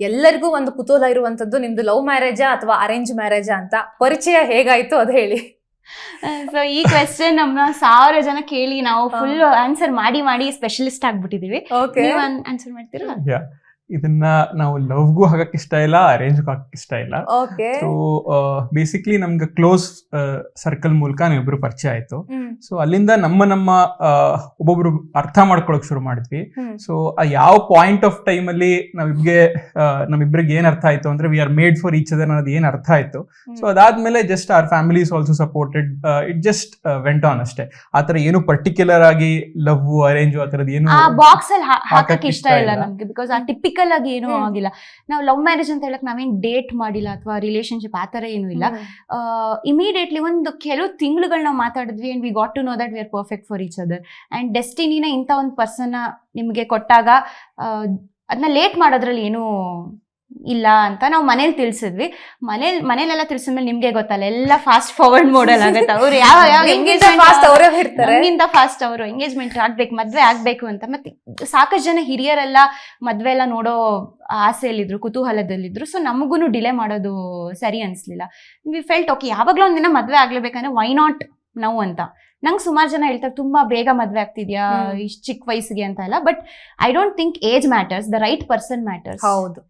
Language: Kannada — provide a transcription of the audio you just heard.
ಎಲ್ಲರಿಗೂ ಒಂದು ಕುತೂಹಲ ಇರುವಂತದ್ದು, ನಿಮ್ದು ಲವ್ ಮ್ಯಾರೇಜಾ ಅಥವಾ ಅರೇಂಜ್ ಮ್ಯಾರೇಜಾ ಅಂತ. ಪರಿಚಯ ಹೇಗಾಯ್ತು ಅದು ಹೇಳಿ. ಸೊ ಈ ಕ್ವೆಶ್ಚನ್ ನಮ್ಮನ್ನ 1000 ಜನ ಕೇಳಿ ನಾವು ಫುಲ್ ಆನ್ಸರ್ ಮಾಡಿ ಸ್ಪೆಷಲಿಸ್ಟ್ ಆಗ್ಬಿಟ್ಟಿದೀವಿ. ನೀವು ಆನ್ಸರ್ ಮಾಡ್ತೀರಾ? ಇದನ್ನ ನಾವು ಲವ್ಗೂ ಹಾಕಕ್ ಇಷ್ಟ ಇಲ್ಲ, ಅರೇಂಜ್ಗೂ ಹಾಕಕ್ ಇಷ್ಟ ಇಲ್ಲ. ಸೊ ಬೇಸಿಕ್ಲಿ ನಮ್ಗೆ ಕ್ಲೋಸ್ ಸರ್ಕಲ್ ಮೂಲಕ ನಾವಿಬ್ರು ಪರಿಚಯ ಆಯ್ತು. ಸೊ ಅಲ್ಲಿಂದ ನಮ್ಮ ಒಬ್ಬೊಬ್ರು ಅರ್ಥ ಮಾಡ್ಕೊಳಕ್ ಶುರು ಮಾಡಿದ್ವಿ. ಸೊ ಯಾವ ಪಾಯಿಂಟ್ ಆಫ್ ಟೈಮ್ ಅಲ್ಲಿ ನಮ್ಮಿಬ್ರಿಗೆ ಏನ್ ಅರ್ಥ ಆಯ್ತು ಅಂದ್ರೆ we are made for each other ಅನ್ನೋದು ಏನ್ ಅರ್ಥ ಆಯ್ತು. ಸೊ ಅದಾದ್ಮೇಲೆ just hour family is also supported. It just went on ಅಷ್ಟೇ. ಆತರ ಏನು ಪರ್ಟಿಕ್ಯುಲರ್ ಆಗಿ ಲವ್ ಅರೇಂಜ್ ಆ ತರದ್ ಏನು ಬಾಕ್ಸ್ ಅಲ್ಲಿ ಹಾಕಕ್ ಇಷ್ಟ ಇಲ್ಲ ನಮ್ಗೆ. ಬಿಕಾಸ್ ಆ ಟಿಪಿಕಲ್ ಆಗಿ ಏನೂ ಆಗಿಲ್ಲ. ನಾವು ಲವ್ ಮ್ಯಾರೇಜ್ ಅಂತ ಹೇಳಕ್ ನಾವೇನ್ ಡೇಟ್ ಮಾಡಿಲ್ಲ ಅಥವಾ ರಿಲೇಶನ್ಶಿಪ್ ಆತರ ಏನು ಇಲ್ಲ. ಇಮಿಡಿಯೇಟ್ಲಿ ಒಂದು ಕೆಲವು ತಿಂಗಳುಗಳು ನಾವು ಮಾತಾಡಿದ್ವಿ and we got to know that we are perfect for each other. And ಡೆಸ್ಟಿನಿನ ಇಂಥ ಒಂದು ಪರ್ಸನ್ ನಿಮ್ಗೆ ಕೊಟ್ಟಾಗ ಅದನ್ನ ಲೇಟ್ ಮಾಡೋದ್ರಲ್ಲಿ ಏನು ಇಲ್ಲ ಅಂತ ನಾವು ಮನೇಲಿ ತಿಳಿಸಿದ್ವಿ. ಮನೇಲೆಲ್ಲ ತಿಳಿಸಿದ್ಮೇಲೆ ನಿಮ್ಗೆ ಗೊತ್ತಲ್ಲ, ಎಲ್ಲ ಫಾಸ್ಟ್ ಫಾರ್ವರ್ಡ್ ಮೋಡಲ್ ಆಗುತ್ತೆ. ಅವ್ರು ಯಾವ ಎಂಗೇಜ್ಮೆಂಟ್ ಫಾಸ್ಟ್ ಅವರು ಎಂಗೇಜ್ಮೆಂಟ್ ಆಗ್ಬೇಕು, ಮದ್ವೆ ಆಗ್ಬೇಕು ಅಂತ. ಮತ್ತೆ ಸಾಕಷ್ಟು ಜನ ಹಿರಿಯರೆಲ್ಲ ಮದ್ವೆ ಎಲ್ಲ ನೋಡೋ ಆಸೆಯಲ್ಲಿದ್ರು, ಕುತೂಹಲದಲ್ಲಿದ್ರು. ಸೊ ನಮಗೂ ಡಿಲೇ ಮಾಡೋದು ಸರಿ ಅನ್ಸ್ಲಿಲ್ಲ. ವಿ ಫೆಲ್ಟ್ ಓಕೆ, ಯಾವಾಗ್ಲೂ ಒಂದಿನ ಮದ್ವೆ ಆಗ್ಲೇಬೇಕಂದ್ರೆ ವೈ ನಾಟ್ ನಾವು ಅಂತ. ನಂಗೆ ಸುಮಾರು ಜನ ಹೇಳ್ತಾರೆ ತುಂಬಾ ಬೇಗ ಮದ್ವೆ ಆಗ್ತಿದ್ಯಾ ಇಷ್ಟು ಚಿಕ್ಕ ವಯಸ್ಸಿಗೆ ಅಂತ ಎಲ್ಲ. But I don't think age matters, the right person matters. ಹೌದು.